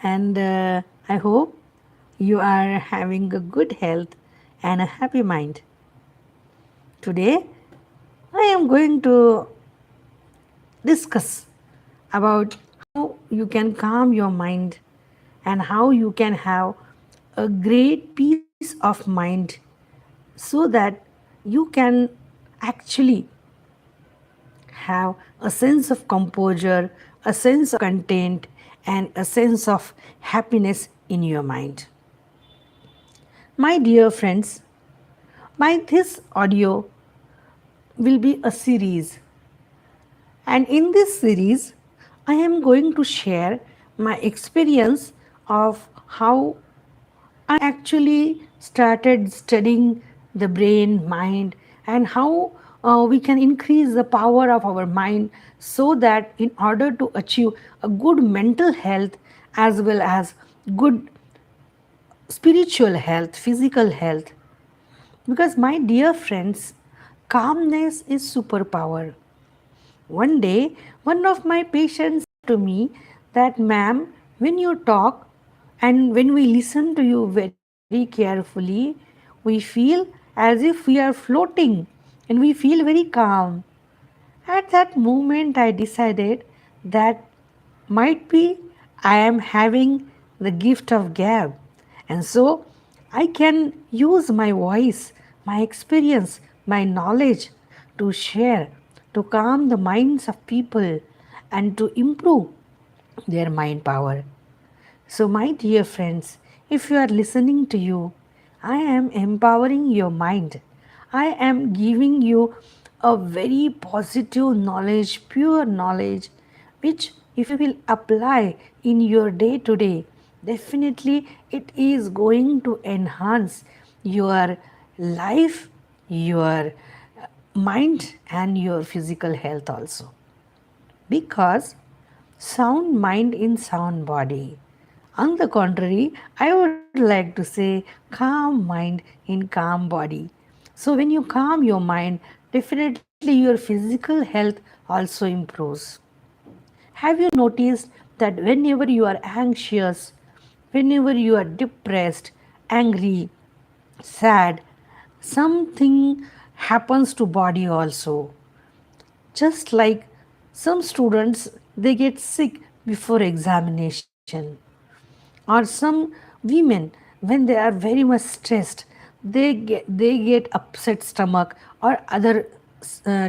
and I hope you are having a good health and a happy mind. Today, I am going to discuss about how you can calm your mind and how you can have a great peace of mind so that you can actually have a sense of composure, a sense of content, and a sense of happiness in your mind. My dear friends, my this audio will be a series, and in this series, I am going to share my experience of how I actually started studying the brain, mind, and how we can increase the power of our mind so that in order to achieve a good mental health as well as good spiritual health, physical health. Because, my dear friends, calmness is superpower. One day, one of my patients said to me that, ma'am, when you talk and when we listen to you very carefully, we feel as if we are floating and we feel very calm. At that moment, I decided that might be I am having the gift of gab, and so I can use my voice, my experience, my knowledge to share, to calm the minds of people and to improve their mind power. So, my dear friends, if you are listening to you, I am empowering your mind. I am giving you a very positive knowledge, pure knowledge, which if you will apply in your day to day, definitely it is going to enhance your life, your mind, and your physical health also. Because sound mind in sound body. On the contrary, I would like to say calm mind in calm body. So, when you calm your mind, definitely your physical health also improves. Have you noticed that whenever you are anxious, whenever you are depressed, angry, sad, something happens to body also? Just like some students, they get sick before examination, or some women, when they are very much stressed, they get upset stomach or other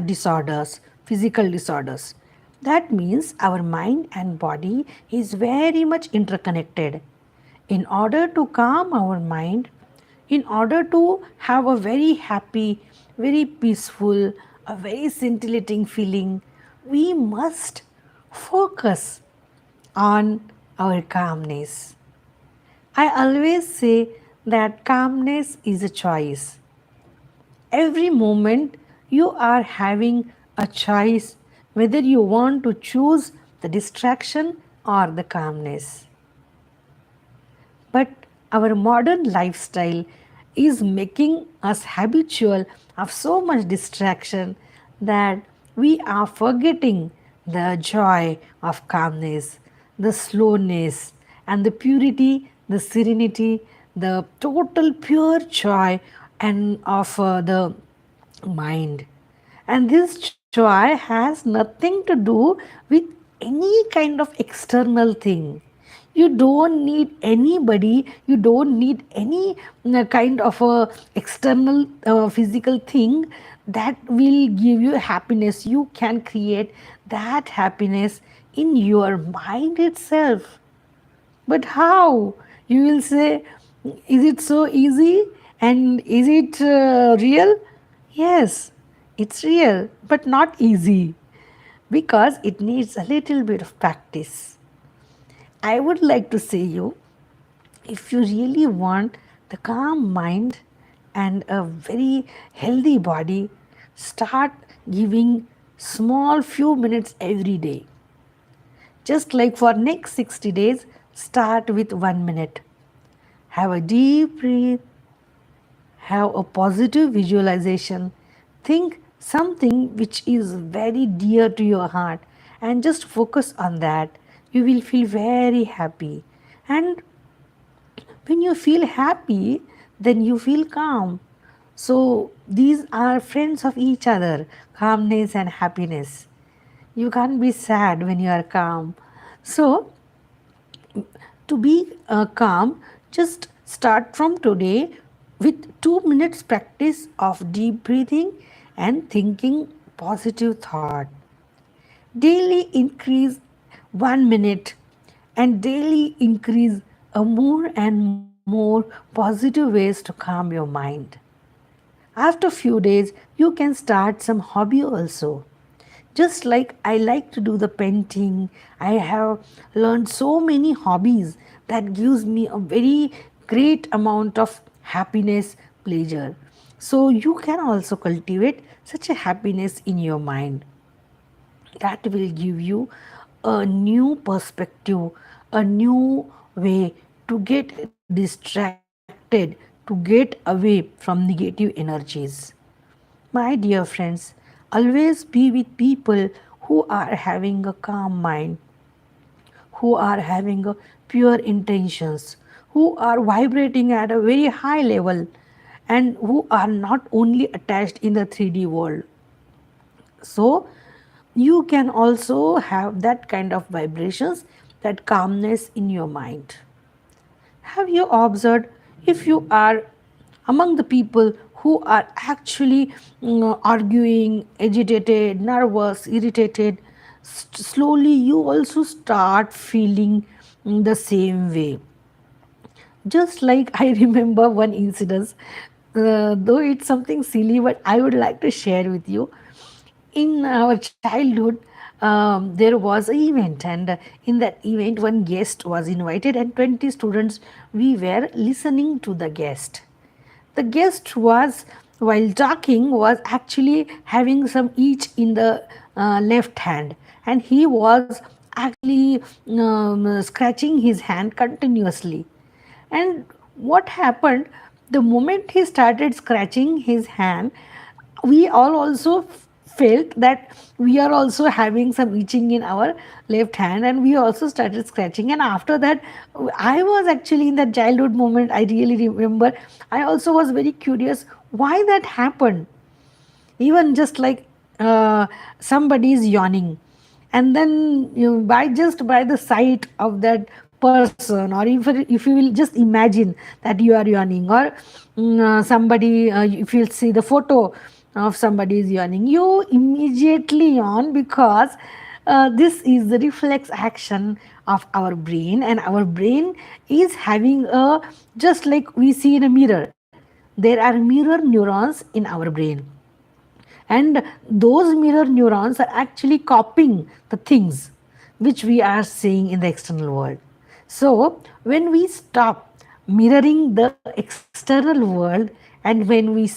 disorders, physical disorders. That means our mind and body is very much interconnected. In order to calm our mind, in order to have a very happy, very peaceful, a very scintillating feeling, we must focus on our calmness. I always say that calmness is a choice. Every moment you are having a choice whether you want to choose the distraction or the calmness. But our modern lifestyle is making us habitual of so much distraction that we are forgetting the joy of calmness, the slowness, and the purity, the serenity, the total pure joy and of the mind. And this joy has nothing to do with any kind of external thing. You don't need anybody, you don't need any kind of a external physical thing that will give you happiness. You can create that happiness in your mind itself. But how? You will say, is it so easy and is it real? Yes, it's real, but not easy because it needs a little bit of practice. I would like to say you, if you really want the calm mind and a very healthy body, start giving small few minutes every day. Just like for next 60 days, start with 1 minute. Have a deep breath, have a positive visualization, think something which is very dear to your heart and just focus on that. You will feel very happy And when you feel happy, then you feel calm. So these are friends of each other, calmness and happiness. You can't be sad when you are calm. So to be calm, just start from today with 2 minutes practice of deep breathing and thinking positive thought. Daily increase 1 minute and daily increase a more and more positive ways to calm your mind. After few days, you can start some hobby also. Just like I like to do the painting, I have learned so many hobbies that gives me a very great amount of happiness, pleasure. So you can also cultivate such a happiness in your mind that will give you a new perspective, a new way to get distracted, to get away from negative energies. My dear friends, always be with people who are having a calm mind, who are having a pure intentions, who are vibrating at a very high level, and who are not only attached in the 3D world. So you can also have that kind of vibrations, that calmness in your mind. Have you observed, if you are among the people who are actually arguing, agitated, nervous, irritated, slowly you also start feeling the same way. Just like I remember one incident, though it's something silly, but I would like to share with you. In our childhood, there was an event, and in that event one guest was invited and 20 students, we were listening to the guest. The guest was, while talking, was actually having some itch in the left hand, and he was actually scratching his hand continuously. And what happened, the moment he started scratching his hand, we all also felt that we are also having some itching in our left hand, and we also started scratching. And after that, I was actually in that childhood moment, I really remember, I also was very curious why that happened. Even just like somebody is yawning, and then by just by the sight of that person, or if you will just imagine that you are yawning, or somebody, if you see the photo of somebody is yawning, you immediately yawn, because this is the reflex action of our brain, and our brain is having a, just like we see in a mirror, there are mirror neurons in our brain, and those mirror neurons are actually copying the things which we are seeing in the external world. So when we stop mirroring the external world, and when we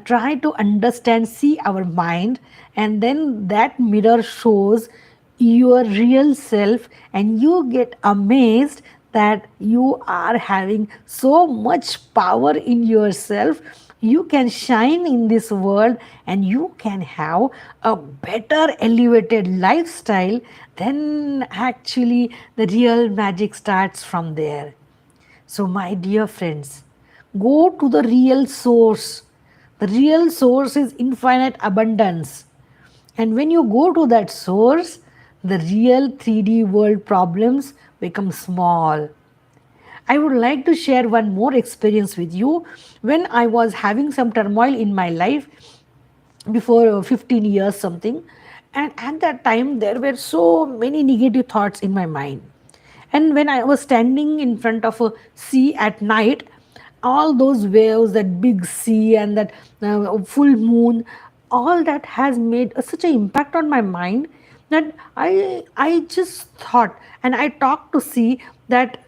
try to understand, see our mind, and then that mirror shows your real self, and you get amazed that you are having so much power in yourself. You can shine in this world, and you can have a better elevated lifestyle. Then actually the real magic starts from there. So my dear friends, go to the real source. The real source is infinite abundance. And when you go to that source, the real 3D world problems become small. I would like to share one more experience with you. When I was having some turmoil in my life before 15 years something, and at that time there were so many negative thoughts in my mind. And when I was standing in front of a sea at night, all those waves, that big sea, and that full moon, all that has made such an impact on my mind, that I just thought, and I talked to sea, that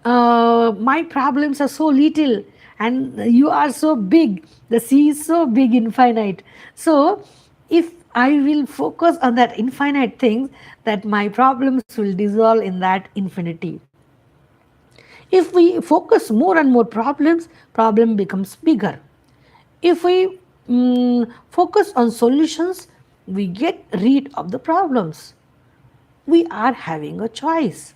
my problems are so little, and you are so big, the sea is so big, infinite. So if I will focus on that infinite things, that my problems will dissolve in that infinity. If we focus more and more problems, problem becomes bigger. If we focus on solutions, we get rid of the problems. We are having a choice.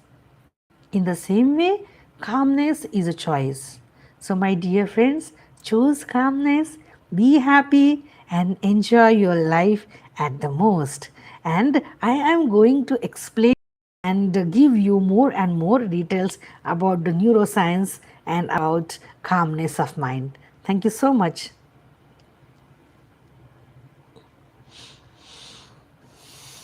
In the same way, calmness is a choice. So, my dear friends, choose calmness, be happy, and enjoy your life at the most. And I am going to explain and give you more and more details about the neuroscience and about calmness of mind. Thank you so much.